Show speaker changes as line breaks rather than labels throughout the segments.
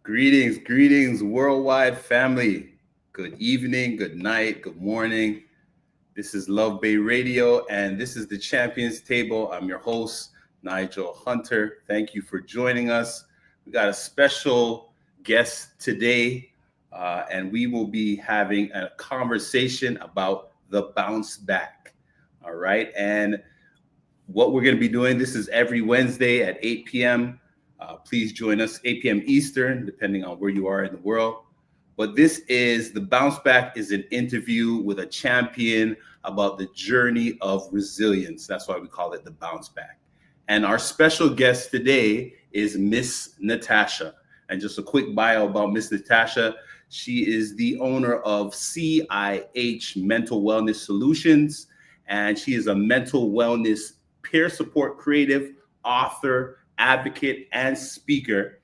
Greetings, worldwide family. Good evening, good night, good morning. This is Love Bay Radio, and this is the Champions Table. I'm your host, Nigel Hunter. Thank you for joining us. We got a special guest today, and we will be having a conversation about the bounce back. All right, and what we're going to be doing, this is every Wednesday at 8 p.m. Please join us 8 p.m. Eastern, depending on where you are in the world. But this is the bounce back is an interview with a champion about the journey of resilience. That's why we call it the bounce back. And our special guest today is Ms Natasha. And just a quick bio about Ms Natasha. She is the owner of CIH Mental Wellness Solutions, and she is a mental wellness peer support creative, author, advocate, and speaker.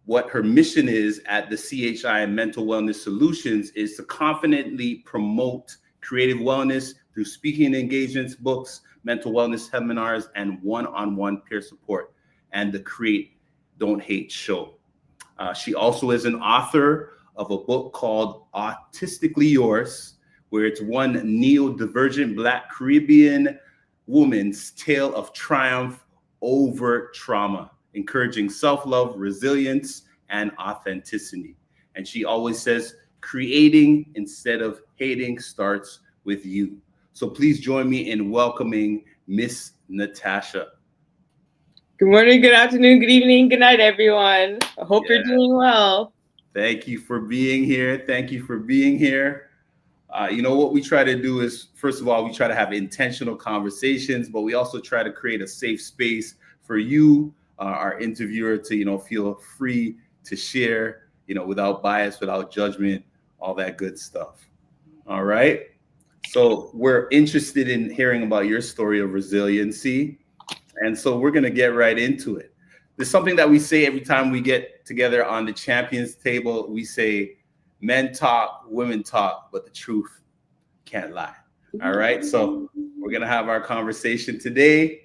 What her mission is at the CHI Mental Wellness Solutions is to confidently promote creative wellness through speaking engagements, books, mental wellness seminars, and one-on-one peer support, and the Create, Don't Hate show. She also is an author of a book called Autistically Yours, where it's one neurodivergent Black Caribbean woman's tale of triumph over trauma, encouraging self-love, resilience, and authenticity. And she always says, creating instead of hating starts with you. So please join me in welcoming Ms Natasha.
Good morning, good afternoon, good evening, good night, everyone. I hope you're doing well.
Thank you for being here. What we try to do is, first of all, we try to have intentional conversations, but we also try to create a safe space for you, our interviewer, to, feel free to share, without bias, without judgment, all that good stuff. All right. So we're interested in hearing about your story of resiliency. And so we're going to get right into it. There's something that we say every time we get together on the Champions Table. We say, men talk, women talk, but the truth can't lie. All right. So we're going to have our conversation today.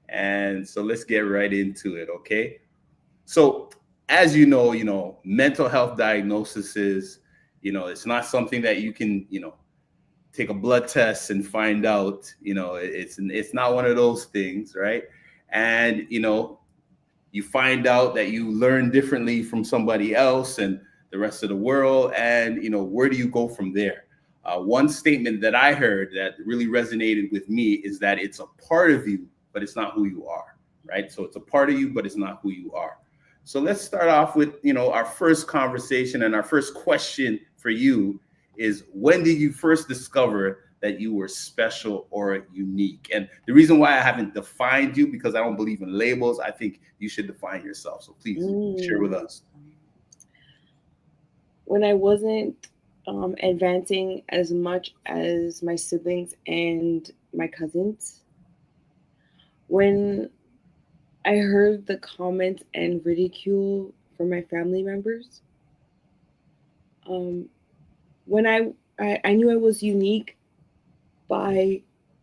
And so let's get right into it. Okay. So as you know, mental health diagnosis is, it's not something that you can, take a blood test and find out, it's not one of those things. Right. And, you find out that you learn differently from somebody else and the rest of the world. And, where do you go from there? One statement that I heard that really resonated with me is that it's a part of you, but it's not who you are, right? So it's a part of you, but it's not who you are. So let's start off with, our first conversation, and our first question for you is, when did you first discover that you were special or unique? And the reason why I haven't defined you, because I don't believe in labels, I think you should define yourself. So please share with us.
When I wasn't advancing as much as my siblings and my cousins, when I heard the comments and ridicule from my family members, when I knew I was unique by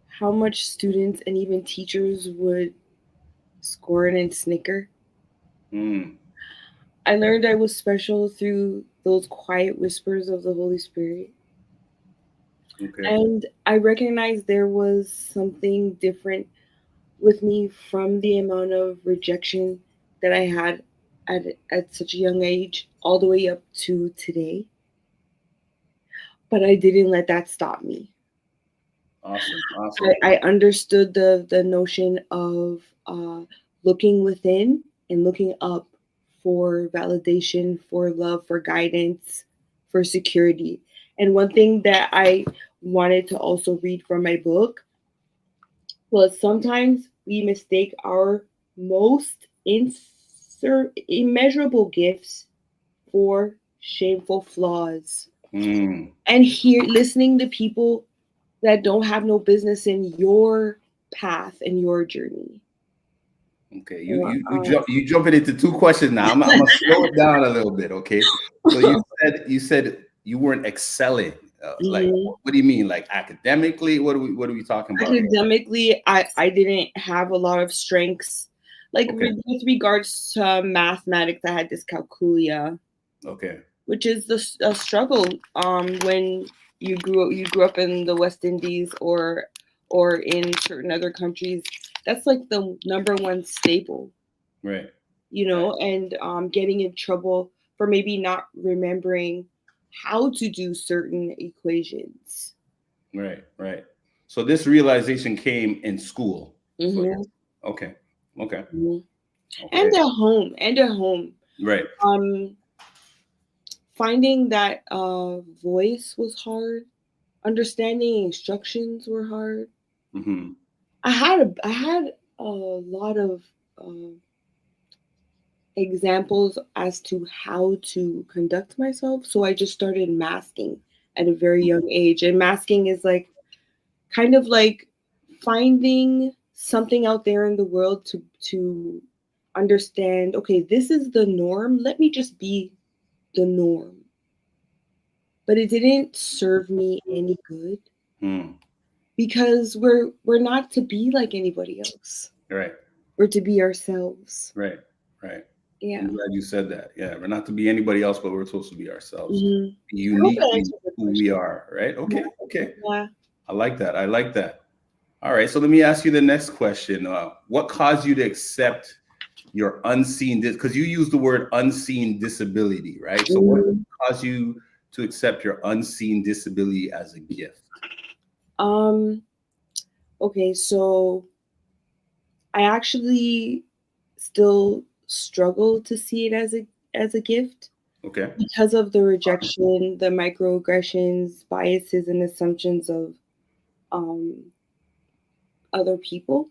how much students and even teachers would scorn and snicker. I learned I was special through those quiet whispers of the Holy Spirit. Okay. And I recognized there was something different with me from the amount of rejection that I had at such a young age, all the way up to today. But I didn't let that stop me.
Awesome.
I understood the notion of looking within and looking up for validation, for love, for guidance, for security. And one thing that I wanted to also read from my book was, sometimes we mistake our most immeasurable gifts for shameful flaws. And listening to people that don't have no business in your path and your journey.
Okay, you jumping into two questions now. I'm gonna slow it down a little bit. Okay, so you said you weren't excelling. Like, what do you mean? Like academically? What are we talking about?
Academically, I didn't have a lot of strengths Like
Okay.
with regards to mathematics, I had dyscalculia,
Okay.
which is a struggle when you grew up in the West Indies or in certain other countries. That's like the number one staple,
Right.
and getting in trouble for maybe not remembering how to do certain equations.
Right. Right. So this realization came in school. So
Hmm.
okay. Okay.
Hmm.
Okay.
And at home,
Right.
um, finding that voice was hard. Understanding instructions were hard.
Mm-hmm.
I had a lot of uh, examples as to how to conduct myself, so I just started masking at a very young age. And masking is like kind of like finding something out there in the world to understand. Okay, this is the norm. Let me just be the norm. But it didn't serve me any good
Mm.
because we're not to be like anybody else.
Right.
We're to be ourselves.
Right. Right.
Yeah.
I'm glad you said that. Yeah, we're not to be anybody else, but we're supposed to be ourselves,
Hmm.
be
I hope I
uniquely
answered the
who we
question.
are. Right. Okay.
Yeah.
Okay.
Yeah.
I like that. I like that. All right. So let me ask you the next question. What caused you to accept your unseen? Because you used the word unseen disability, right? So what
Mhm.
caused you to accept your unseen disability as a gift?
Um. Okay. So I actually still struggle to see it as a gift
Okay.
because of the rejection, the microaggressions, biases, and assumptions of um, other people.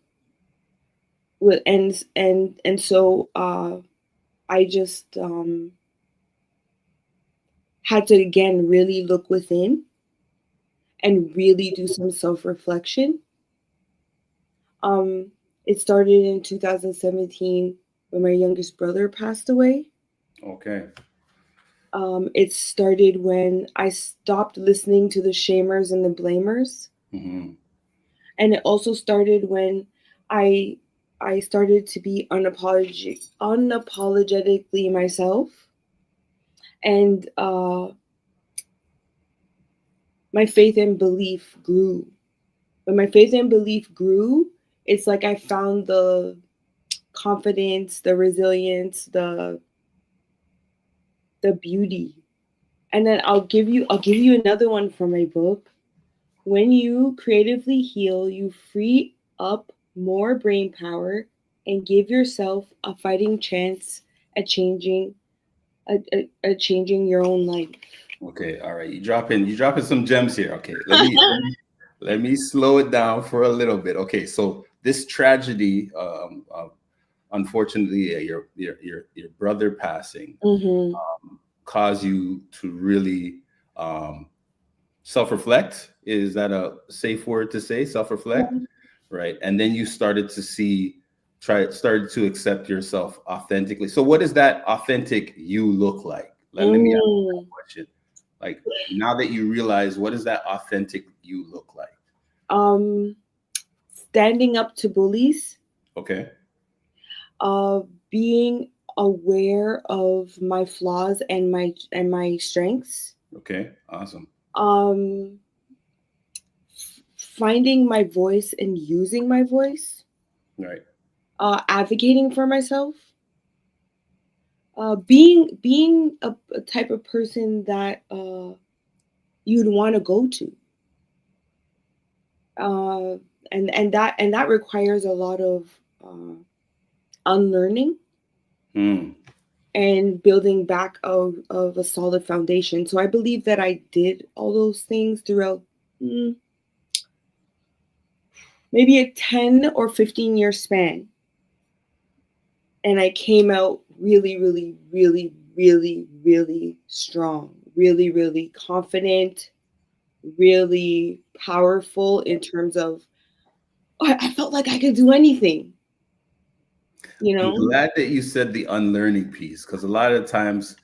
And so I just had to again really look within and really do some self reflection. Um, it started in 2017 when my youngest brother passed away.
Okay.
It started when I stopped listening to the shamers and the blamers,
Hmm.
and it also started when I I started to be unapologetically myself, and my faith and belief grew. When my faith and belief grew, it's like I found the confidence, the resilience, the beauty. And then I'll give you another one from my book. When you creatively heal, you free up more brain power and give yourself a fighting chance at changing your own life.
Okay. All right. You dropping some gems here. Okay. Let me slow it down for a little bit. Okay. So this tragedy, unfortunately, your brother passing,
Mm-hmm.
caused you to really um, self-reflect. Is that a safe word to say? Self-reflect, right? And then you started to accept yourself authentically. So what does that authentic you look like? Let me ask you
Mm.
that question. Like, now that you realize, what does that authentic you look like?
Um, Standing up to bullies,
Okay.
uh, being aware of my flaws and my strengths,
Okay. Awesome.
um, finding my voice and using my voice,
Right.
advocating for myself, being a type of person that you'd want to go to, uh, and that requires a lot of unlearning
Hmm.
and building back of a solid foundation. So I believe that I did all those things throughout mm, maybe a 10 or 15-year span. And I came out really, really, really, really, really strong, really, really confident, really powerful in terms of I felt like I could do anything, you
I'm
know?
glad that you said the unlearning piece, because a lot of times,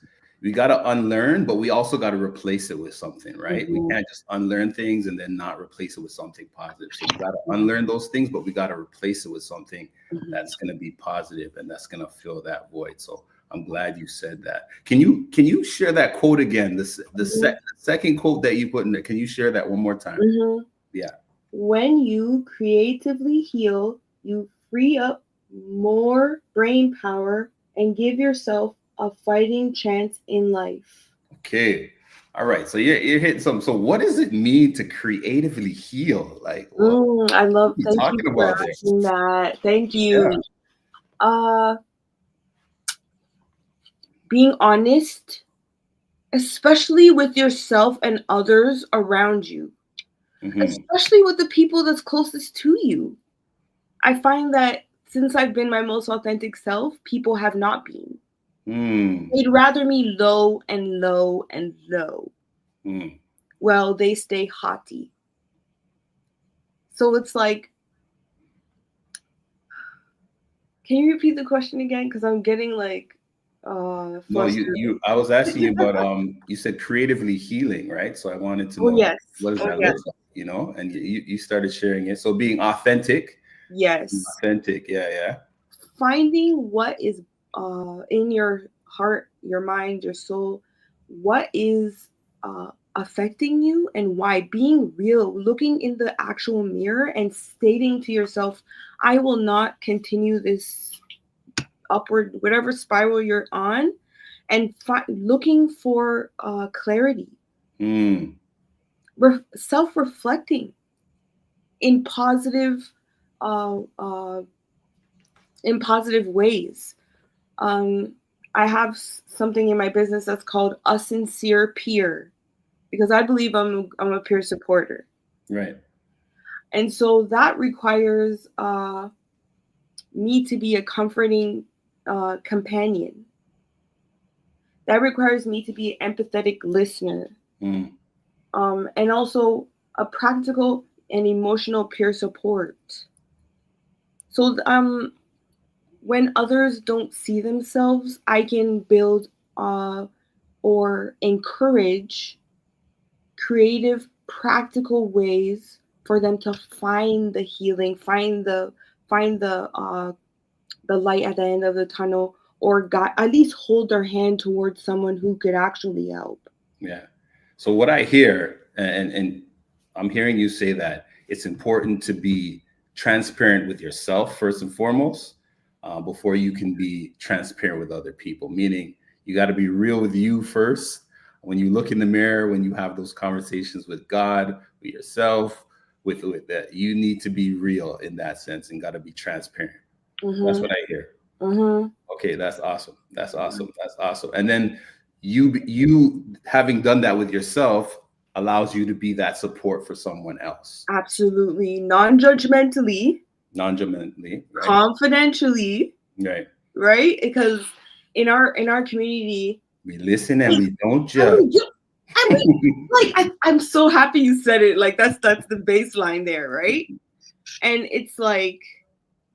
we got to unlearn, but we also got to replace it with something, right? We can't just unlearn things and then not replace it with something positive. So we got to unlearn those things, but we got to replace it with something that's going to be positive and that's going to fill that void. So I'm glad you said that. Can you share that quote again? The second quote that you put in there. Can you share that one more time? Yeah.
When you creatively heal, you free up more brain power and give yourself a fighting chance in life.
Okay. All right. So you're hitting something. So what does it mean to creatively heal? Like, what
I love.
are you
Thank
talking
you for
about there?
asking that. Thank you. Being honest, especially with yourself and others around you, especially with the people that's closest to you. I find that since I've been my most authentic self, people have not been. They'd rather me low and low and low. Well, they stay haughty. So it's like, can you repeat the question again? Because I'm getting like
no, you I was asking you about you said creatively healing, right? So I wanted to know what does that look like, you know? And you started sharing it. So being authentic.
Yes.
Authentic, yeah.
Finding what is in your heart, your mind, your soul, what is affecting you and why. Being real, looking in the actual mirror and stating to yourself, I will not continue this upward, whatever spiral you're on, and looking for clarity. Self-reflecting in positive ways. I have something in my business that's called a sincere peer, because I believe I'm a peer supporter.
Right.
And so that requires me to be a comforting companion. That requires me to be an empathetic listener. And also a practical and emotional peer support. So when others don't see themselves, I can build or encourage creative, practical ways for them to find the healing, find the light at the end of the tunnel, or at least hold their hand towards someone who could actually help.
Yeah. So what I hear, and I'm hearing you say that it's important to be transparent with yourself first and foremost, before you can be transparent with other people. Meaning, you got to be real with you first. When you look in the mirror, when you have those conversations with God, with yourself, with that, you need to be real in that sense and got to be transparent. That's what I hear. Okay, that's awesome. That's awesome. That's awesome. And then you having done that with yourself allows you to be that support for someone else.
Absolutely. Non-judgmentally.
Right?
Confidentially. Right? Because in our community,
we listen and we don't judge.
I'm so happy you said it. Like that's the baseline there, right? And it's like,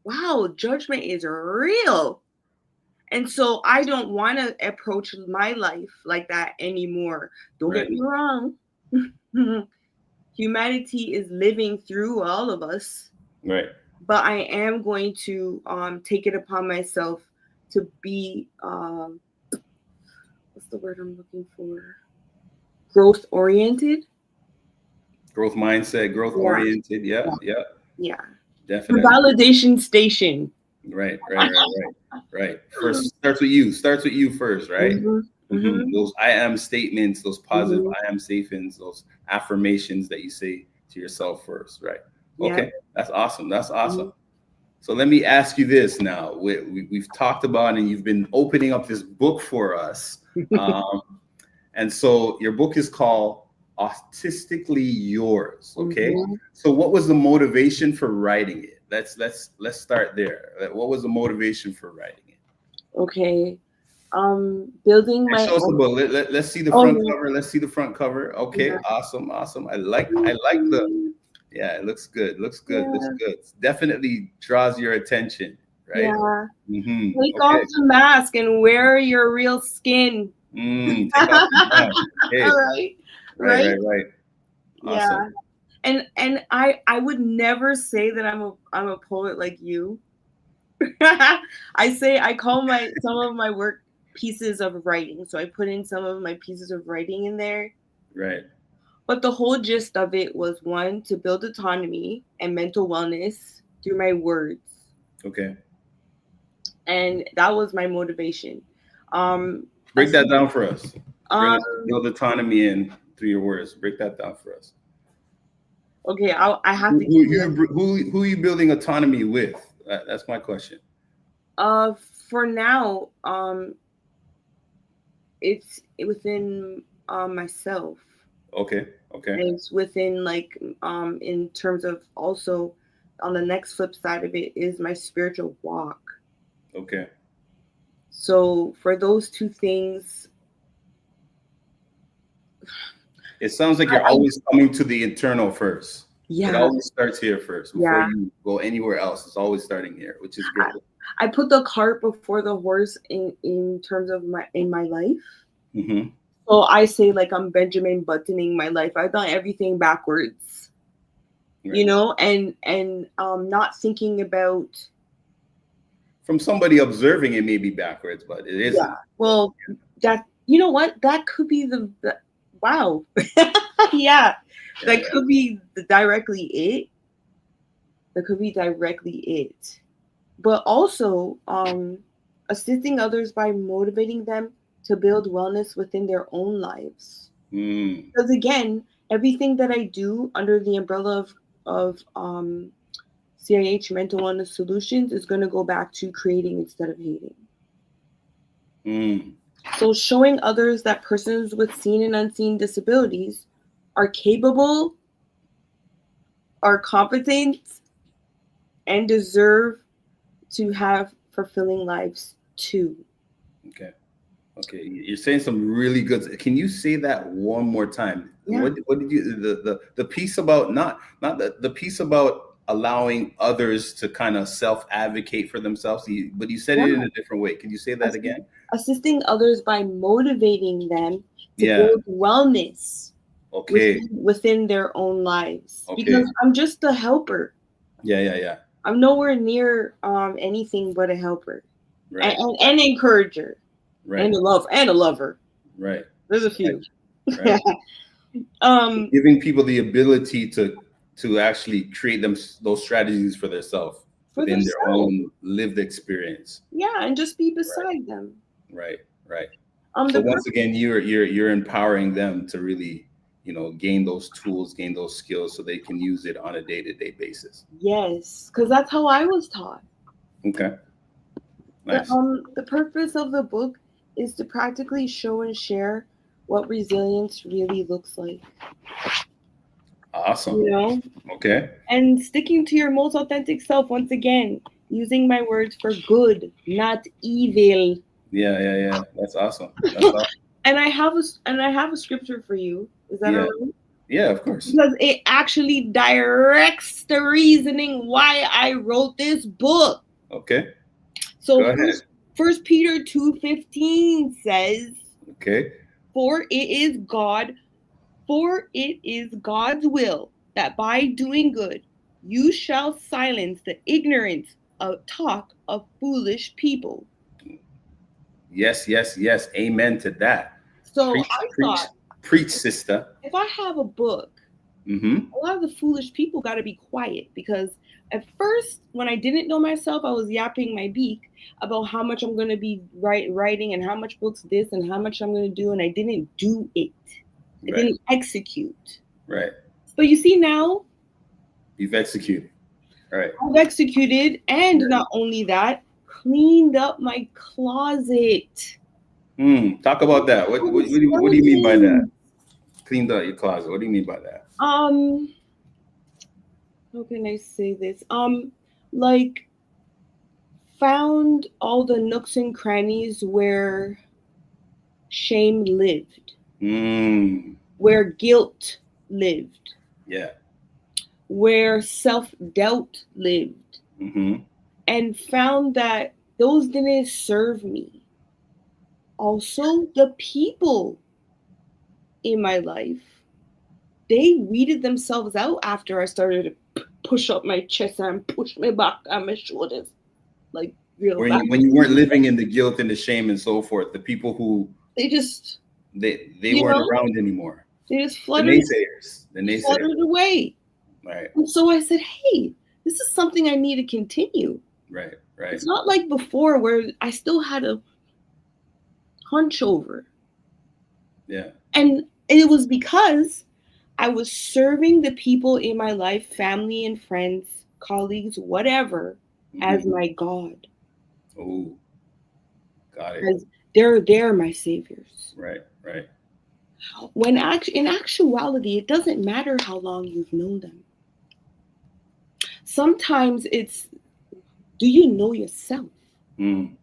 wow, judgment is real. And so I don't want to approach my life like that anymore. Don't get me wrong. Humanity is living through all of us.
Right.
But I am going to take it upon myself to be what's the word I'm looking for? Growth oriented.
Growth mindset, growth oriented. Yeah. Definitely.
The validation station.
Right. First starts with you. Starts with you first, right? Those I am statements, those positive I am statements, those affirmations that you say to yourself first, right? Okay, that's awesome. That's awesome. So let me ask you this now. We've talked about, and you've been opening up this book for us. And so your book is called Artistically Yours. Okay. So what was the motivation for writing it? Let's start there. What was the motivation for writing it?
Okay. Building my
show us the book. Let's see the front cover. Let's see the front cover. Okay, awesome. I like the it looks good. Definitely draws your attention, right?
Take off the mask and wear your real skin.
Take off the mask. Okay.
Right.
Right. Awesome.
Yeah. And I would never say that I'm a poet like you. I call some of my work pieces of writing. So I put in some of my pieces of writing in there.
Right.
But the whole gist of it was, one, to build autonomy and mental wellness through my words.
Okay.
And that was my motivation.
Break that down for us. Build autonomy in through your words. Break that down for us.
Okay, I have to.
Who are you building autonomy with? That's my question.
For now, it's within myself.
Okay.
And it's within, like, in terms of, also on the next flip side of it is my spiritual walk.
Okay.
So for those two things,
it sounds like you're always coming to the internal first.
Yeah.
It always starts here first before you go anywhere else. It's always starting here, which is great.
I put the cart before the horse in terms of my life.
Mm-hmm.
So I say, like, I'm Benjamin buttoning my life. I've done everything backwards, right. And not thinking about.
From somebody observing, it may be backwards, but it isn't.
Yeah. Well, that, you know what? That could be the wow. Yeah. That could be directly it. That could be directly it. But also, assisting others by motivating them to build wellness within their own lives. Because again, everything that I do under the umbrella of CIH Mental Wellness Solutions is going to go back to creating instead of hating. So showing others that persons with seen and unseen disabilities are capable, are competent, and deserve to have fulfilling lives too. Okay,
you're saying some really good. Can you say that one more time? Yeah. What did you the piece about not the piece about allowing others to kind of self-advocate for themselves, but you said it in a different way. Can you say that again?
Assisting others by motivating them to build wellness within their own lives. Because I'm just a helper.
Yeah.
I'm nowhere near anything but a helper. Right. And encourager. Right. And a lover.
Right.
There's a few.
Right. Giving people the ability to actually create those strategies for themselves within their own lived experience.
Yeah, and just be beside them.
Right. So once again, you're empowering them to really, gain those tools, gain those skills, so they can use it on a day-to-day basis.
Yes, because that's how I was taught.
Okay. Nice.
The purpose of the book is to practically show and share what resilience really looks like.
Awesome. Okay.
And sticking to your most authentic self, once again, using my words for good, not evil.
Yeah. That's awesome.
And I have a scripture for you. Is that all right?
Yeah, of course.
Because it actually directs the reasoning why I wrote this book.
Okay.
So First Peter 2:15 says,
okay,
For it is God's will that by doing good you shall silence the ignorant talk of foolish people.
Yes. Amen to that.
So
preach, sister.
If I have a book, a lot of the foolish people got to be quiet, because at first, when I didn't know myself, I was yapping my beak about how much I'm going to be writing and how much books this and how much I'm going to do, and I didn't do it. I didn't execute.
Right.
But you see now,
you've executed. Right.
I've executed, and not only that, cleaned up my closet.
Talk about that. What do you mean by that? Cleaned out your closet. What do you mean by that?
How can I say this? Like, found all the nooks and crannies where shame lived. Where guilt lived.
Yeah.
Where self-doubt lived. And found that those didn't serve me. also the people in my life, they weeded themselves out after I started to push up my chest and push my back and my shoulders like real
When
fast.
you weren't living in the guilt and the shame and so forth, the people who
They just,
they
you
weren't
know,
around anymore.
they just
The naysayers.
fluttered away.
Right.
And so I said, hey, this is something I need to continue.
Right.
It's not like before where I still had a hunch over.
Yeah.
And it was because I was serving the people in my life, family and friends, colleagues, whatever, as my God.
Oh, got it.
As they're my saviors.
Right.
When in actuality, it doesn't matter how long you've known them. Sometimes it's, do you know yourself?
Mm.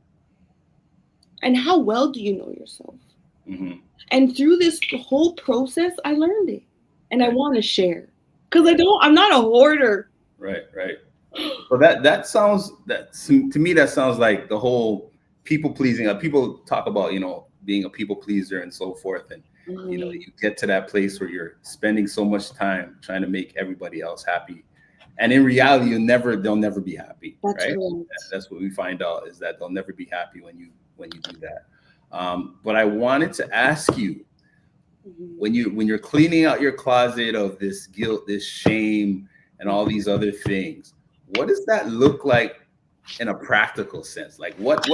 And how well do you know yourself?
Mm-hmm.
And through this whole process, I learned it, and I want to share because I'm not a hoarder.
Right. So that sounds, to me that sounds like the whole people pleasing. People talk about being a people pleaser and so forth, and you get to that place where you're spending so much time trying to make everybody else happy, and in reality they'll never be happy.
That's
right.
Right.
That's what we find out, is that they'll never be happy when you do that. But I wanted to ask you, when you're cleaning out your closet of this guilt, this shame, and all these other things, what does that look like in a practical sense? Like what's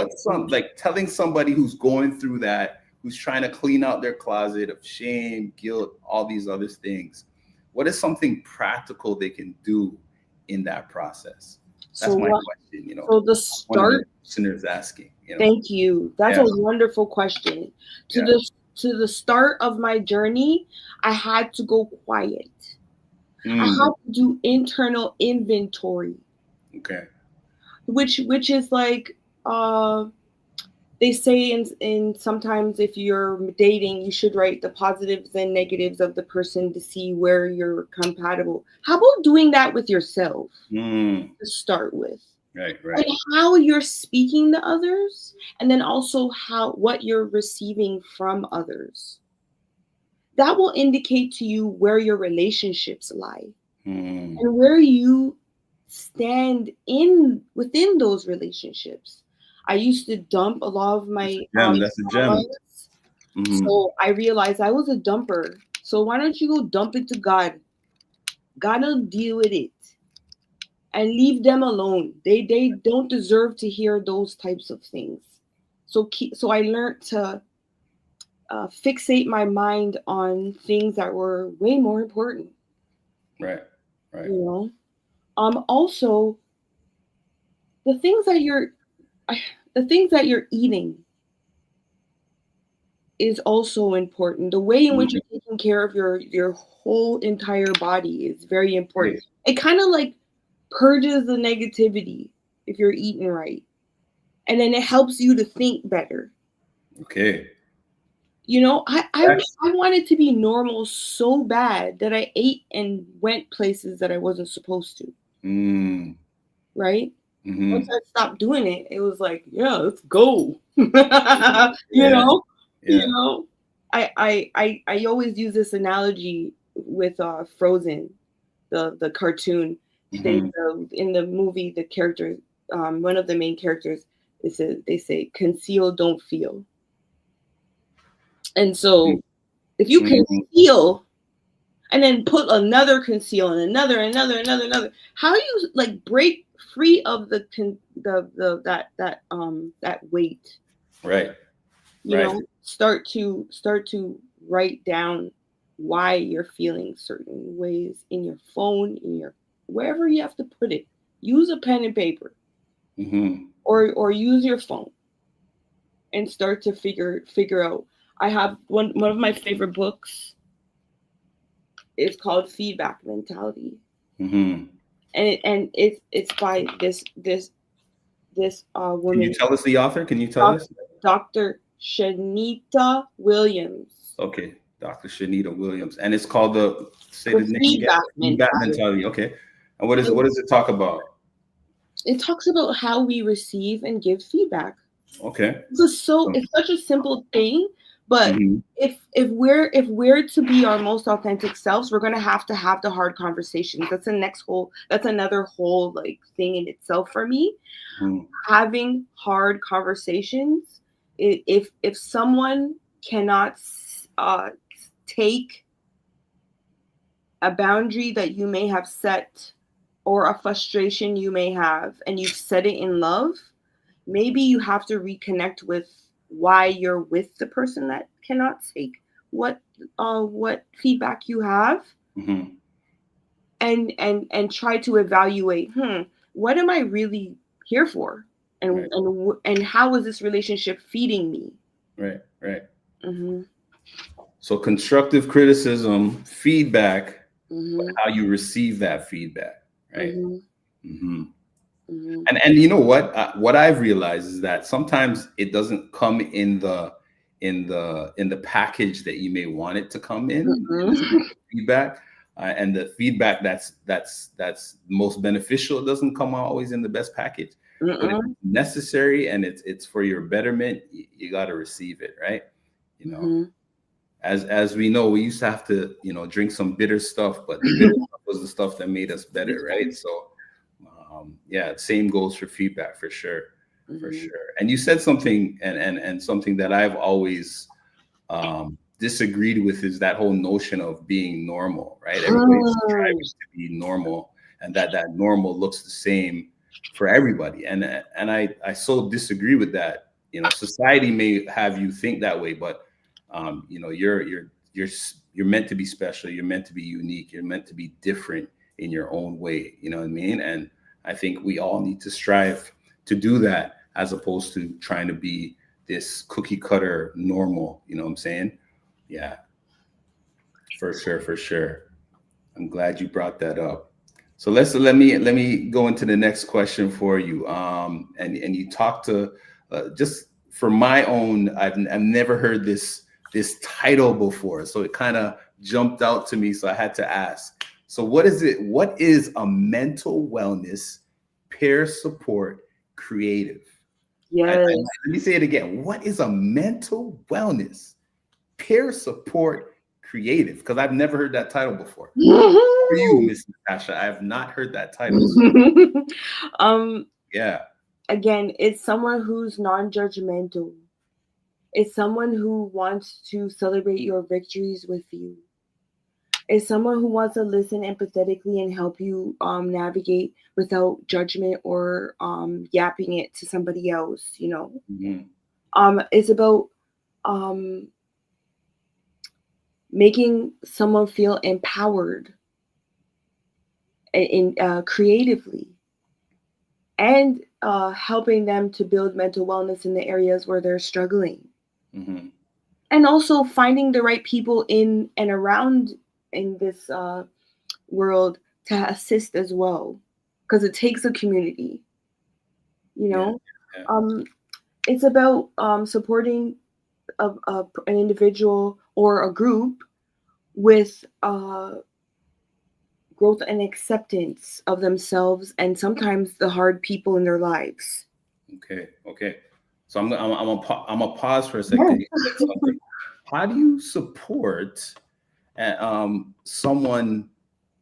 like telling somebody who's going through that, who's trying to clean out their closet of shame, guilt, all these other things, what is something practical they can do in that process? That's my question.
So the start,
listeners asking.
Thank you. That's a wonderful question. To the start of my journey, I had to go quiet. I had to do internal inventory.
Okay.
Which is like they say in sometimes if you're dating, you should write the positives and negatives of the person to see where you're compatible. How about doing that with yourself to start with?
Right.
And how you're speaking to others, and then also what you're receiving from others. That will indicate to you where your relationships lie and where you stand within those relationships. I used to dump a lot of my
that's a gem.
So I realized I was a dumper. So why don't you go dump it to God? God will deal with it. And leave them alone. They don't deserve to hear those types of things. So I learned to fixate my mind on things that were way more important.
Right.
Also, the things that you're eating is also important. The way in which you're taking care of your whole entire body is very important. Right. It kind of like purges the negativity if you're eating right. And then it helps you to think better.
Okay.
I wanted to be normal so bad that I ate and went places that I wasn't supposed to. Right? Once I stopped doing it, it was like, yeah, let's go. I always use this analogy with Frozen, the cartoon. In the movie, the character, one of the main characters, they say, conceal, don't feel. And so if you conceal and then put another conceal and another, how do you like break free of that weight?
Right.
Start to write down why you're feeling certain ways in your phone, in your wherever you have to put it. Use a pen and paper, or use your phone, and start to figure out. I have one of my favorite books. It's called Feedback Mentality, and it's by this woman.
Can you tell us the author? Can you tell us?
Dr. Shanita Williams.
Okay, Dr. Shanita Williams, and it's called
Feedback
Mentality. Okay, and what does it talk about?
It talks about how we receive and give feedback.
Okay.
It's such a simple thing, but
Mm-hmm.
if we're to be our most authentic selves, we're gonna have to have the hard conversations. That's another whole like thing in itself for me.
Mm-hmm.
Having hard conversations. If someone cannot take a boundary that you may have set or a frustration you may have and you've said it in love, maybe you have to reconnect with why you're with the person that cannot take what feedback you have,
Mm-hmm.
and try to evaluate, what am I really here for,
Right.
and how is this relationship feeding me.
Right. Right.
Mm-hmm.
So constructive criticism, feedback, but
Mm-hmm.
how you receive that feedback, right?
Mm-hmm.
Mm-hmm.
Mm-hmm.
And you know what I've realized is that sometimes it doesn't come in the package that you may want it to come in
Mm-hmm.
feedback, and the feedback that's most beneficial, it doesn't come out always in the best package, but if
Mm-hmm.
it's necessary and it's for your betterment, you got to receive it, right? You know,
Mm-hmm.
as we know, we used to have to, drink some bitter stuff, but the bitter stuff was the stuff that made us better, right? So yeah, same goes for feedback, for sure, for
Mm-hmm.
sure. And you said something, and something that I've always disagreed with is that whole notion of being normal, right? Everybody's striving to be normal, and that normal looks the same for everybody. And I so disagree with that. Society may have you think that way, but you're meant to be special. You're meant to be unique. You're meant to be different in your own way. You know what I mean? And I think we all need to strive to do that, as opposed to trying to be this cookie cutter normal. You know what I'm saying? Yeah, for sure, for sure. I'm glad you brought that up. So let me go into the next question for you. And you talked to, just for my own. I've never heard this title before, so it kind of jumped out to me. So I had to ask. So what is it? What is a mental wellness peer support creative?
Yes.
Let me say it again. What is a mental wellness peer support creative? Because I've never heard that title before. For you, Ms Natasha, I have not heard that title. So,
um
yeah.
Again, it's someone who's non-judgmental. It's someone who wants to celebrate your victories with you. It's someone who wants to listen empathetically and help you navigate without judgment or yapping it to somebody else.
Mhm.
It's about um, making someone feel empowered in creatively, and helping them to build mental wellness in the areas where they're struggling,
Mhm.
and also finding the right people in and around in this world to assist as well, because it takes a community, you
Yeah.
know.
Yeah.
um, it's about supporting an individual or a group with growth and acceptance of themselves and sometimes the hard people in their lives.
Okay. Okay. So I'm gonna pause for a second.
Yes.
You said something. How do you support someone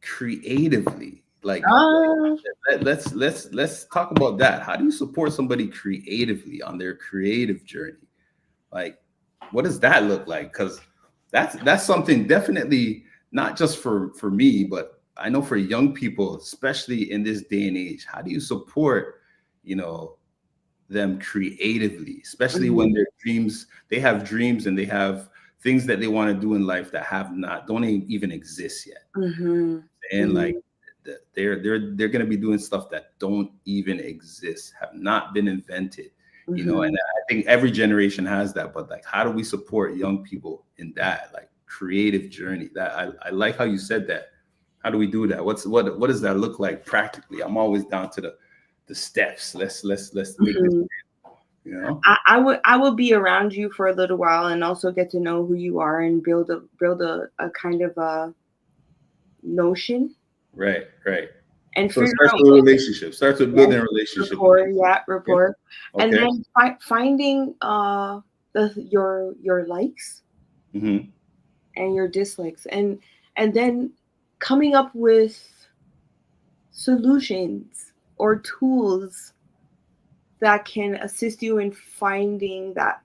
creatively?
Uh,
Let's talk about that. How do you support somebody creatively on their creative journey? Like, what does that look like? Because that's something definitely not just for me, but I know for young people, especially in this day and age. How do you support, you know, them creatively, especially when
mhm,
their dreams, they have dreams and they have things that they want to do in life that don't even exist yet.
mhm,
And like,
mhm,
they're going to be doing stuff that don't even exist, have not been invented, and
mhm,
I think every generation has that. But like, how do we support young people in that like creative journey? That I like how you said that. How do we do that? What does that look like practically? I'm always down to the steps. Let's make this,
mhm.
you know.
I would be around you for a little while and also get to know who you are and build a kind of a notion.
Right, right.
and
So it
figure
starts
out
with a relationship. Starts with
yes,
building a relationship with
rapport,
people.
yeah,
Okay.
rapport, and
Okay.
then finding your likes
Mm-hmm.
and your dislikes, and then coming up with solutions or tools that can assist you in finding that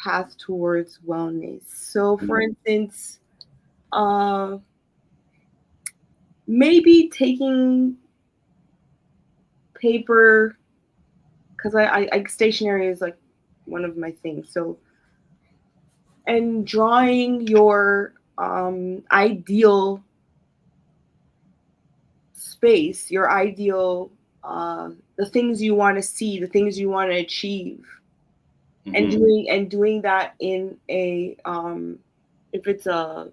path towards wellness. So, for
Mm-hmm.
instance, uh, maybe taking paper, because I stationery is like one of my things. So, and drawing your ideal space, your ideal, the things you want to see, the things you want to achieve, and
Mm-hmm.
doing that in a if it's
It
um,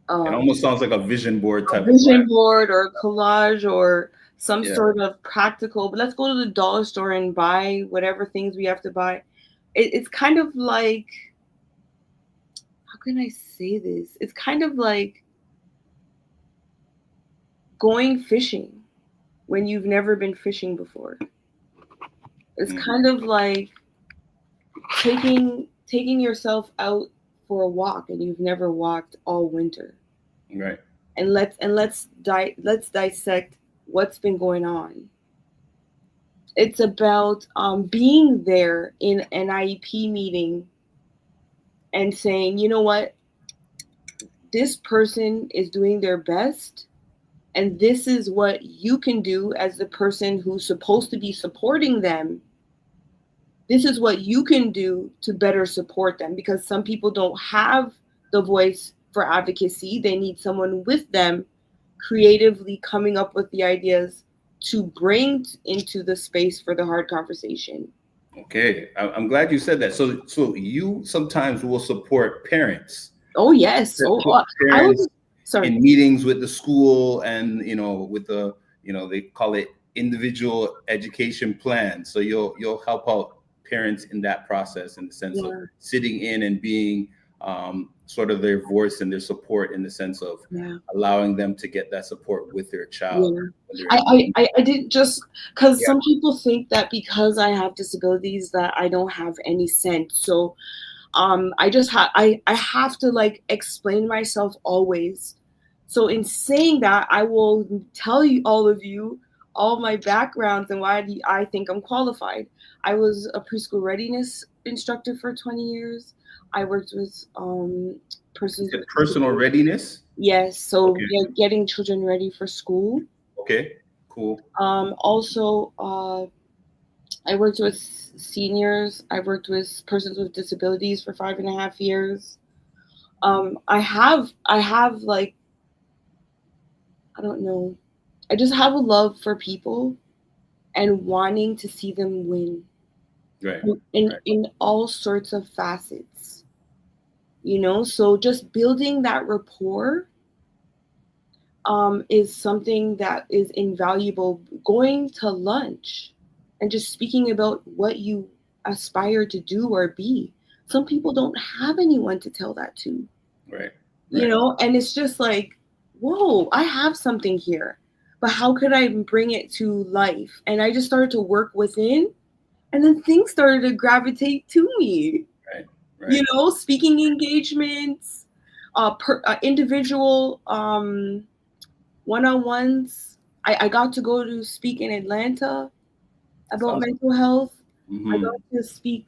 almost sounds like a vision board
a
type of
vision
vibe.
board or collage or some
Yeah.
sort of practical. But let's go to the dollar store and buy whatever things we have to buy. It's kind of like, how can I say this? It's kind of like going fishing when you've never been fishing before. It's
Mm-hmm.
kind of like taking yourself out for a walk and you've never walked all winter.
Right.
And let's dissect what's been going on. It's about being there in an IEP meeting and saying, you know what, this person is doing their best, and this is what you can do as the person who's supposed to be supporting them. This is what you can do to better support them, because some people don't have the voice for advocacy. They need someone with them creatively coming up with the ideas to bring into the space for the hard conversation.
Okay. I'm glad you said that. So you sometimes will support parents.
Oh yes. I
Parents
was sorry.
in meetings with the school, and with the, they call it individual education plan. So you'll help out parents in that process, in the sense of
Yeah,
sitting in and being, sort of their voice and their support, in the sense of
yeah.
allowing them to get that support with their child
Yeah.
when they're
I,
in.
I didn't just because
Yeah.
some people think that because I have disabilities that I don't have any sense. So I have to like explain myself always. So in saying that, I will tell you, all of you, all my backgrounds and why I think I'm qualified. I was a preschool readiness instructor for 20 years. I worked with
You
persons
said
with
personal
disabilities.
readiness.
Yes, so
Okay.
getting children ready for school.
Okay. Cool.
Also, I worked with seniors. I worked with persons with disabilities for 5.5 years. I have like, I don't know. I just have a love for people and wanting to see them win
Right. Right.
in all sorts of facets. So just building that rapport is something that is invaluable. Going to lunch and just speaking about what you aspire to do or be. Some people don't have anyone to tell that to,
Right. Right.
and it's just like, whoa, I have something here, but how could I bring it to life? And I just started to work within, and then things started to gravitate to me.
Right. Right.
Speaking engagements, individual one-on-ones. I got to go to speak in Atlanta
That's
about
awesome.
mental health. I
Mm-hmm.
got to speak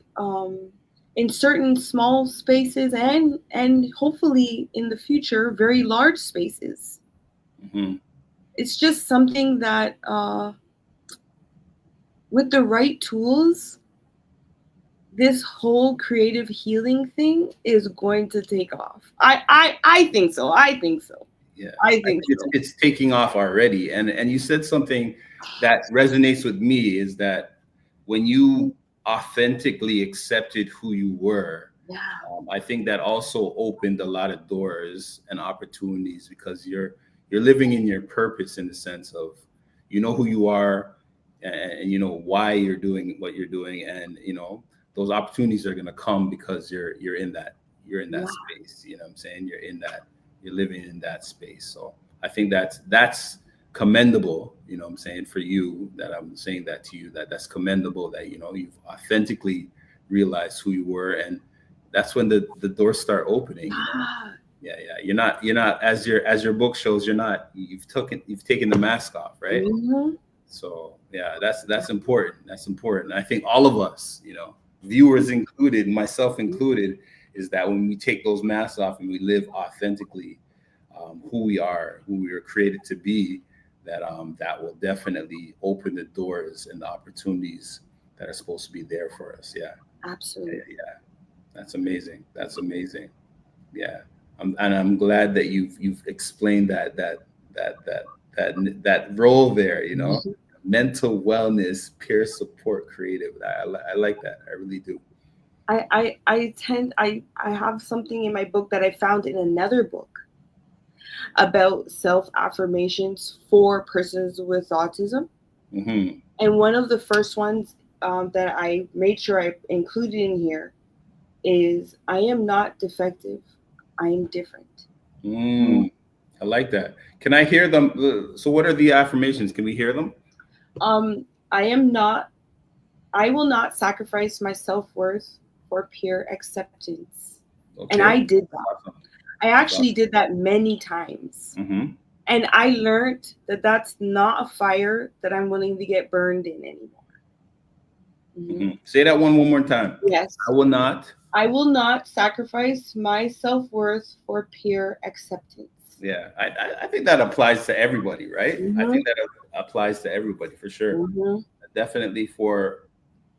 in certain small spaces, and hopefully in the future very large spaces.
Mm-hmm.
It's just something that with the right tools, this whole creative healing thing is going to take off. I think so. I think so.
Yeah,
I
I
think
think it's
so.
it's taking off already. And you said something that resonates with me, is that when you authentically accepted who you were,
Yeah.
I think that also opened a lot of doors and opportunities, because you're living in your purpose, in the sense of who you are, and you know why you're doing what you're doing, and those opportunities are going to come because you're in that space. You know what I'm saying? You're living in that space. So I think that's commendable, you know what I'm saying, for you, that I'm saying that to you, that's commendable, that, you know, you've authentically realized who you were. And that's when the doors start opening, you know. Yeah, yeah. You're not, as your book shows, you've taken the mask off, right?
Mm-hmm.
So yeah, that's important. That's important. I think all of us, you know, viewers included, myself included, is that when we take those masks off and we live authentically, who we are, who we were created to be, that will definitely open the doors and the opportunities that are supposed to be there for us. Yeah,
Absolutely.
yeah. That's amazing. That's amazing. Yeah, and I'm glad that you've explained that role there. You know,
Mm-hmm.
mental wellness, peer support, creative. I like that. I really do.
I have something in my book that I found in another book about self affirmations for persons with autism.
Mm-hmm.
And one of the first ones that I made sure I included in here is I am not defective, I am different.
Mm, I like that. Can I hear them? So, what are the affirmations? Can we hear them?
I am not, I will not sacrifice my self worth for pure acceptance. And I
Okay.
did that.
Awesome.
I
That's
actually
awesome.
did that many times.
Mm-hmm.
And I learned that that's not a fire that I'm willing to get burned in anymore.
Mm-hmm. Say that one more time.
Yes.
I will not.
I will not sacrifice my self worth for pure acceptance.
Yeah, I think that applies to everybody, right? I
Mm-hmm.
think that applies to everybody for sure.
Mm-hmm.
Definitely for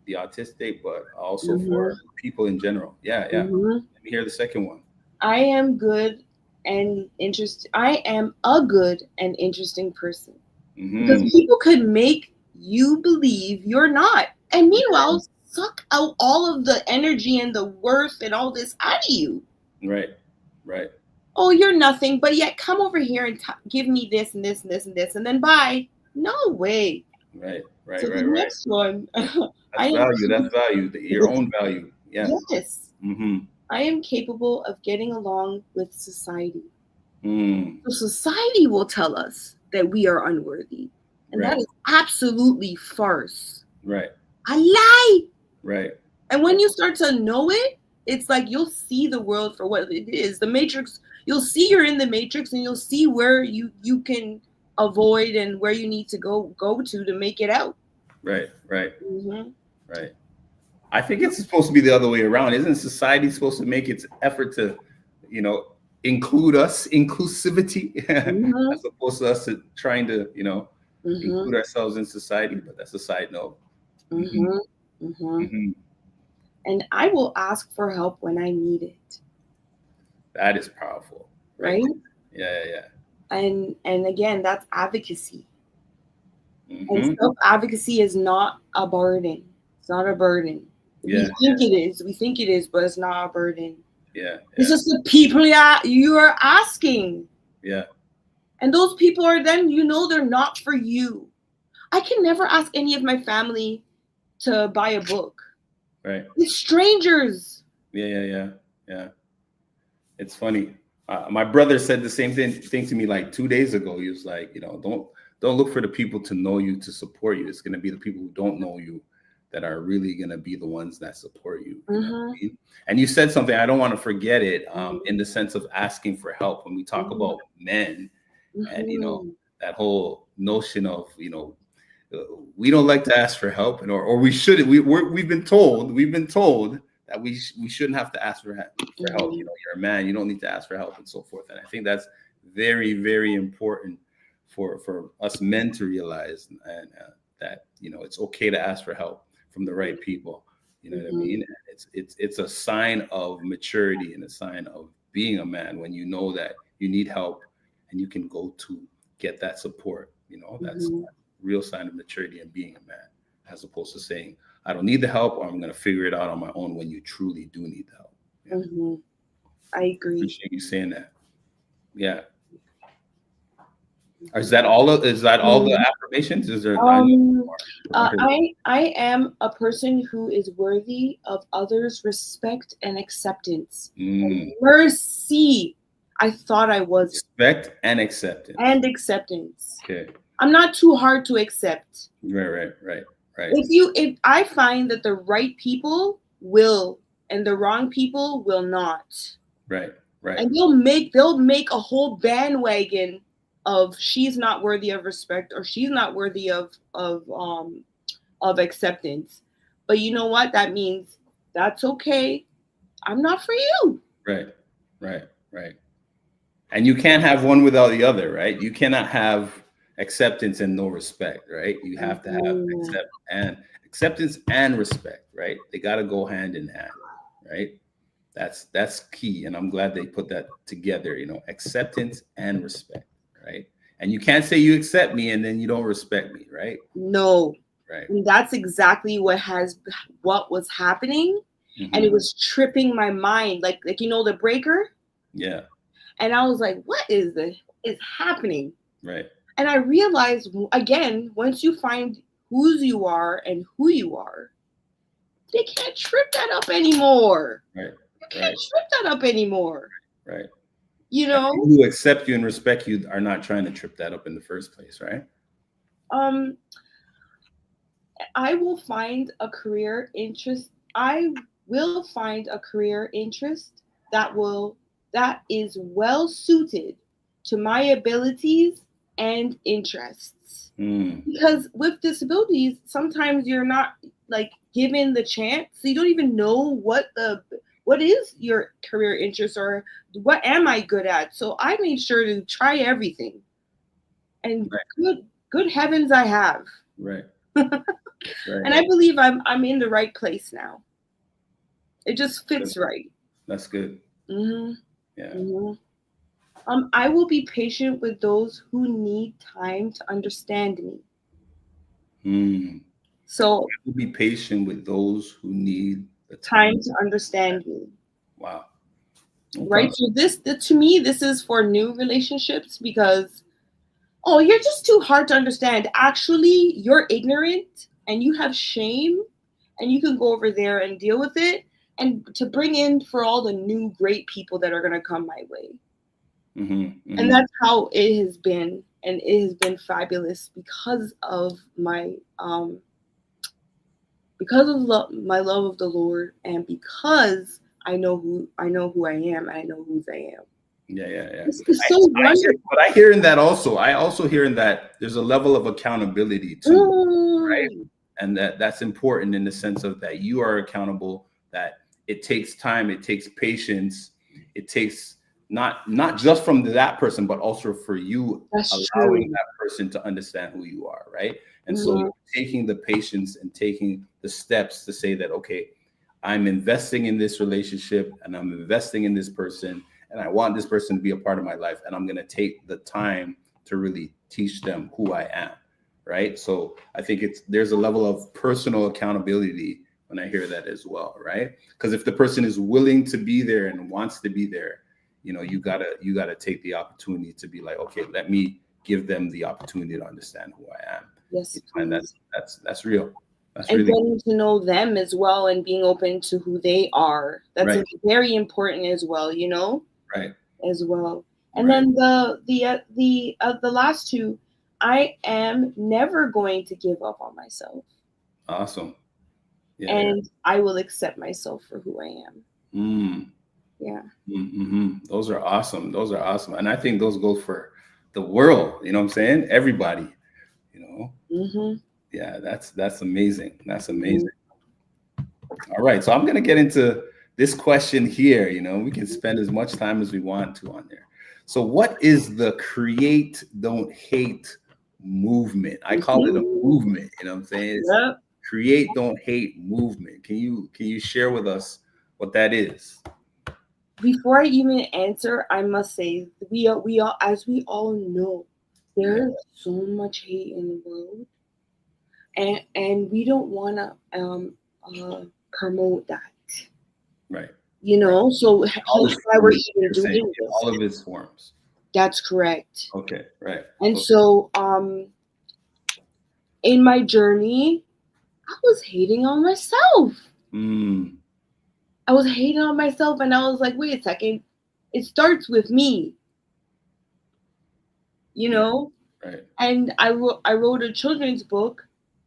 the autistic, but also
Mm-hmm.
for people in general. Yeah, yeah.
Mm-hmm.
Let me hear the second one.
I am good and interesting. I am a good and interesting person. Because
Mm-hmm.
people could make you believe you're not. And meanwhile, suck out all of the energy and the worth and all this out of you.
Right, right,
Oh, you're nothing, but yet come over here and give me this and this and this and this, and then bye. No way.
right, right,
So the
right, right.
next one, I
That's
am
value. That's value. Your own value. Yeah.
yes,
Mm-hmm.
I am capable of getting along with society.
Mm.
So society will tell us that we are unworthy, and that
Right,
is absolutely farce.
right,
A lie.
right,
And when you start to know it, it's like you'll see the world for what it is. The matrix, you'll see you're in the matrix and you'll see where you can avoid and where you need to go to make it out.
right, right,
Mm-hmm.
right. I think it's supposed to be the other way around. Isn't society supposed to make its effort to, you know, include us, inclusivity,
Mm-hmm.
as opposed to us to trying to, you know,
Mm-hmm.
include ourselves in society? But that's a side note. Hmm.
Mm-hmm. Mm-hmm.
Hmm.
And I will ask for help when I need it.
That is powerful, right?
Right?
Yeah, yeah,
And again, that's advocacy.
yeah.
And
Hmm.
self-advocacy is not a burden. It's not a burden. We
Yeah,
think it is. We think it is, but it's not a burden.
yeah,
It's
yeah,
just the people you are asking.
yeah.
And those people are then, they're not for you. I can never ask any of my family to buy a book.
Right.
It's strangers.
Yeah, yeah, yeah, yeah. It's funny. My brother said the same thing to me like 2 days ago. He was like, you know, don't look for the people to know you to support you. It's going to be the people who don't know you that are really going to be the ones that support you. You know what I mean? And you said something, I don't want to forget it, in the sense of asking for help. When we talk about men, and you know, that whole notion of, you know, we don't like to ask for help, and or we shouldn't. We've been told that we shouldn't have to ask for help. You know, you're a man, you don't need to ask for help, and so forth. And I think that's very, very important for us men to realize, and that, you know, it's okay to ask for help from the right people. You know what I mean? And it's a sign of maturity and a sign of being a man when you know that you need help and you can go to get that support. You know, that's a real sign of maturity and being a man, as opposed to saying, I don't need the help, or I'm going to figure it out on my own, when you truly do need the help. Yeah.
I agree.
Appreciate you saying that. Yeah. Is that all the affirmations? Is there
I am a person who is worthy of others' respect and acceptance. And mercy. I thought I was.
Respect and acceptance.
And acceptance.
Okay.
I'm not too hard to accept.
Right.
If I find that the right people will and the wrong people will not.
Right.
And they'll make a whole bandwagon of she's not worthy of respect or she's not worthy of acceptance. But you know what? That means that's okay. I'm not for you.
Right. And you can't have one without the other, right? You cannot have acceptance and no respect, right? You have to have acceptance and respect, right? They got to go hand in hand, right? That's key, and I'm glad they put that together. Acceptance and respect, right? And you can't say you accept me and then you don't respect me, right?
No.
Right.
And that's exactly what was happening, and it was tripping my mind, like the breaker.
Yeah.
And I was like, what is happening?
Right.
And I realized, again, once you find whose you are and who you are, they can't trip that up anymore.
Right.
You can't trip that up anymore.
Right.
People
who accept you and respect you are not trying to trip that up in the first place, right?
I will find a career interest. I will find a career interest that is well suited to my abilities and interests. Because with disabilities, sometimes you're not given the chance, so you don't even know what is your career interest or what am I good at. So I made sure to try everything, and good heavens, I have.
Right.
And I believe I'm in the right place now. It just fits right.
That's good. Yeah.
I will be patient with those who need time to understand me. So
I will be patient with those who need the
time to understand me.
Wow.
Okay. Right. So to me, this is for new relationships because, you're just too hard to understand. Actually, you're ignorant and you have shame, and you can go over there and deal with it, and to bring in for all the new great people that are going to come my way. And that's how it has been, and it has been fabulous because of my my love of the Lord, and because I know who I am, and I know whose I am.
Yeah.
It's so wonderful.
But I hear in that also. I also hear in that there's a level of accountability too, right? And that's important in the sense of that you are accountable. That it takes time, it takes patience, it takes not just from that person, but also for you allowing that person to understand who you are, right? And so you're taking the patience and taking the steps to say that, okay, I'm investing in this relationship and I'm investing in this person, and I want this person to be a part of my life, and I'm going to take the time to really teach them who I am, right? So I think there's a level of personal accountability when I hear that as well, right? Because if the person is willing to be there and wants to be there, you gotta take the opportunity to be like, okay, let me give them the opportunity to understand who I am.
Yes,
and that's real. That's
and
really
getting to know them as well, and being open to who they are. That's very important as well,
Right.
As well. And then the last two, I am never going to give up on myself.
Awesome.
Yeah, and I will accept myself for who I am. Yeah.
Those are awesome. And I think those go for the world. You know what I'm saying? Everybody. Yeah, that's amazing. That's amazing. All right, so I'm gonna get into this question here. We can spend as much time as we want to on there. So, what is the create, don't hate movement? I call it a movement. You know what I'm saying? It's create, don't hate movement. Can you share with us what that is?
Before I even answer, I must say we all, as we all know, there is so much hate in the world, and we don't want to promote that.
Right.
So hence why we're even doing this.
All of its forms.
That's correct.
Okay, right.
And so, in my journey, I was hating on myself. I was hating on myself, and I was like, wait a second. It starts with me, you know?
Right.
And I wrote a children's book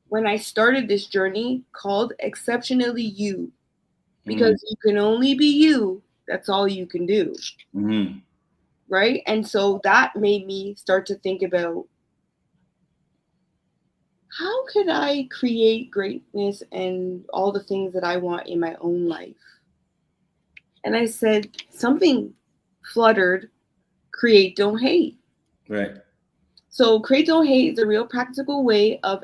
when I started this journey called Exceptionally You, because you can only be you. That's all you can do.
Mm-hmm.
Right? And so that made me start to think about, how could I create greatness and all the things that I want in my own life? And I said, something fluttered, create, don't hate.
Right.
So create, don't hate is a real practical way of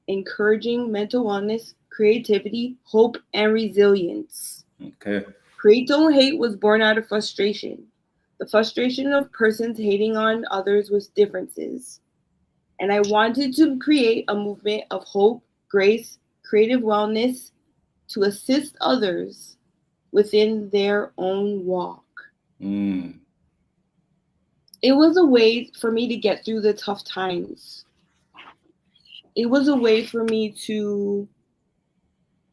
encouraging mental wellness, creativity, hope, and resilience.
Okay.
Create, don't hate was born out of frustration. The frustration of persons hating on others with differences. And I wanted to create a movement of hope, grace, creative wellness to assist others within their own walk. It was a way for me to get through the tough times. It was a way for me to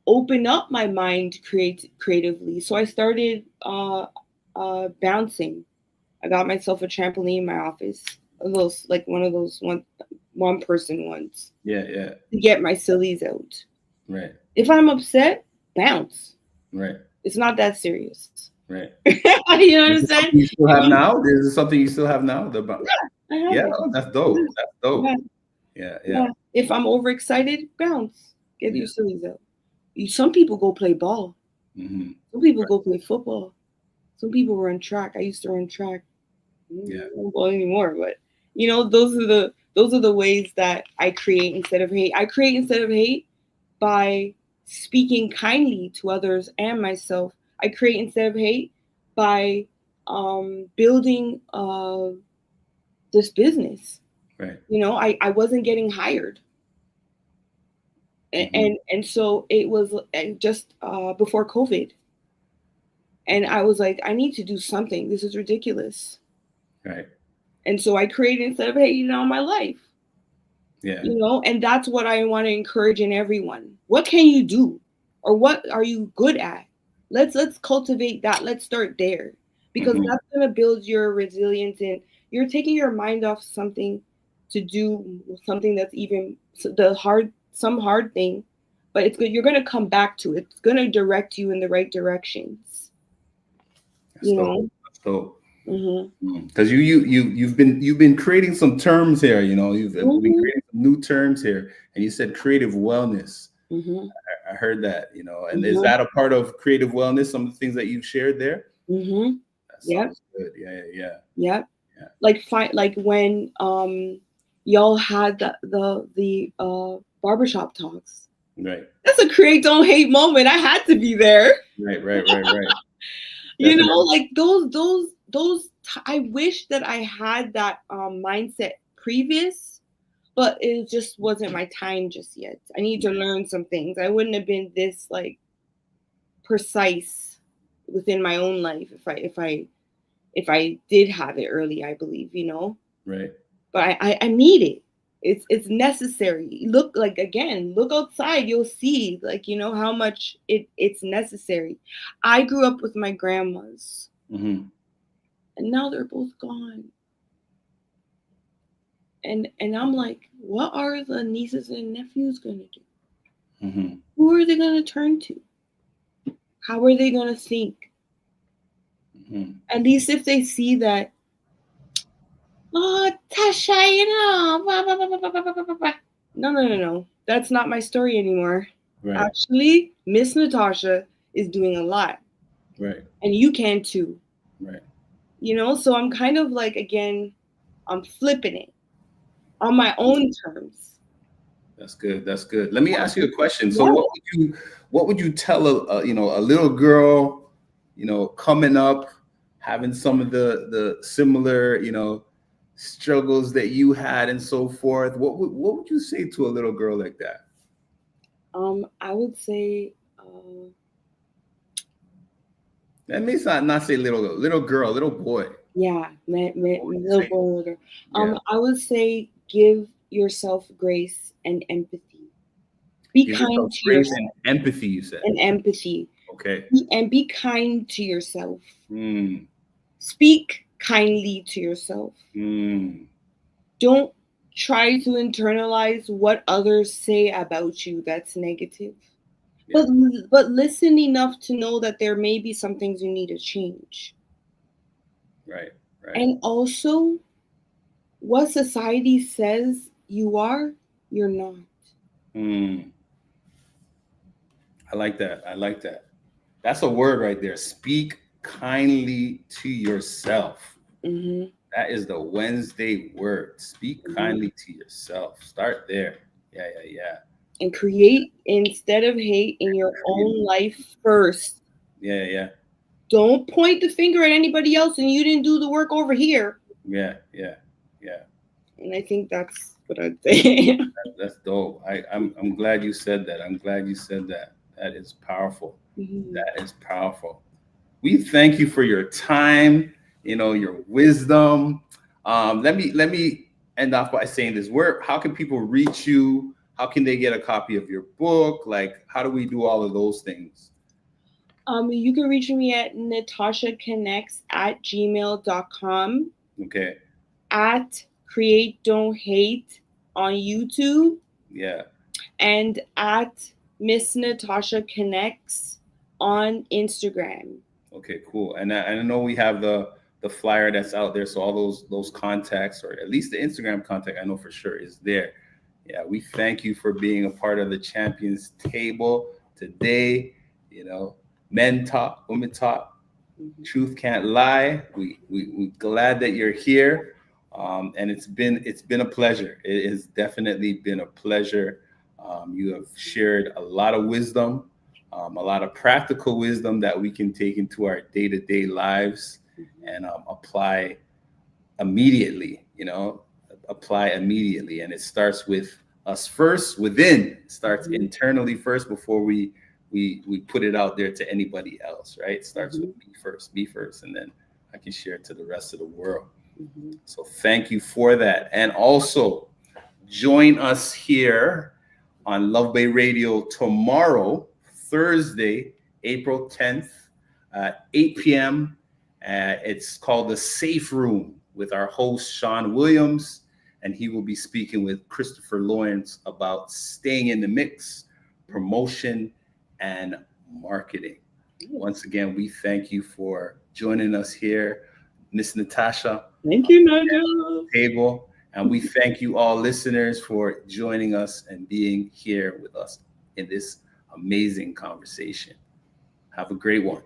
open up my mind creatively. So I started bouncing. I got myself a trampoline in my office, those like one of those one person ones.
Yeah.
To get my sillies out.
Right.
If I'm upset, bounce.
Right.
It's not that serious.
Right.
You understand?
You still have now? Is it something you still have now?
Yeah,
that's dope. That's dope. Yeah.
If I'm overexcited, bounce. Get your sillies out. Some people go play ball.
Mm-hmm.
Some people go play football. Some people run track. I used to run track.
Yeah.
I don't ball anymore, but those are the ways that I create instead of hate. I create instead of hate by speaking kindly to others and myself. I create instead of hate by building this business.
Right.
I wasn't getting hired. And so it was just before COVID. And I was like, I need to do something. This is ridiculous.
Right.
And so I created instead of hating on my life.
Yeah.
And that's what I want to encourage in everyone. What can you do? Or what are you good at? Let's cultivate that. Let's start there. Because that's going to build your resilience, and you're taking your mind off something to do something that's even some hard thing, but it's good. You're going to come back to it. It's going to direct you in the right directions.
That's dope.
Mm-hmm.
Because you've been creating some terms here. You've been creating some new terms here, and you said creative wellness. I heard that. And is that a part of creative wellness? Some of the things that you've shared there. That sounds good. Yeah.
Like when y'all had the barbershop talks.
Right.
That's a create don't hate moment. I had to be there.
Right.
Like those I wish that I had that mindset previous, but it just wasn't my time just yet. I need to learn some things. I wouldn't have been this like precise within my own life if I did have it early, I believe,
Right.
But I need it. It's necessary. Look outside, you'll see how much it's necessary. I grew up with my grandmas, and now they're both gone. And I'm like, what are the nieces and nephews gonna do? Who are they gonna turn to? How are they gonna think? At least if they see that, oh, Tasha, No. That's not my story anymore. Right. Actually, Ms Natasha is doing a lot.
Right.
And you can too.
Right.
So I'm kind of like, again, I'm flipping it on my own terms.
That's good. Let me ask you a question. So what would you tell a little girl, coming up, having some of the similar, struggles that you had and so forth? What would you say to a little girl like that?
I would say
that means not say little girl, little boy.
Yeah, little boy. I would say give yourself grace and empathy. Be kind to yourself.
And empathy, you said.
And empathy.
Okay.
And be kind to yourself. Speak kindly to yourself. Don't try to internalize what others say about you that's negative. Yeah. But listen enough to know that there may be some things you need to change.
Right.
And also, what society says you are, you're not.
I like that. That's a word right there. Speak kindly to yourself. Mm-hmm. That is the Wednesday word. Speak kindly to yourself. Start there. Yeah.
And create instead of hate in your own life first.
Yeah.
Don't point the finger at anybody else and you didn't do the work over here.
Yeah.
And I think that's what I'd say.
That's dope. I'm glad you said that. That is powerful. Mm-hmm. That is powerful. We thank you for your time, your wisdom. Let me end off by saying this. How can people reach you? How can they get a copy of your book? Like, how do we do all of those things?
You can reach me at natashaconnects@gmail.com.
Okay.
At Create Don't Hate on YouTube.
Yeah.
And at Ms Natasha Connects on Instagram.
Okay, cool. And I know we have the flyer that's out there, so all those contacts, or at least the Instagram contact, I know for sure is there. Yeah, we thank you for being a part of the Champions Table today. Men talk, women talk. Mm-hmm. Truth can't lie. We're glad that you're here, and it's been a pleasure. It has definitely been a pleasure. You have shared a lot of wisdom, a lot of practical wisdom that we can take into our day-to-day lives and apply immediately. Apply immediately, and it starts with us first. Within, it starts internally first before we put it out there to anybody else, right? It starts with me first, and then I can share it to the rest of the world. So thank you for that. And also join us here on Love Bay Radio tomorrow, Thursday, April 10th at 8 p.m. It's called The Safe Room with our host, Sean Williams, and he will be speaking with Christopher Lawrence about staying in the mix, promotion, and marketing. Once again, we thank you for joining us here, Ms. Natasha.
Thank you, Nigel.
Table. And we thank you all listeners for joining us and being here with us in this amazing conversation. Have a great one.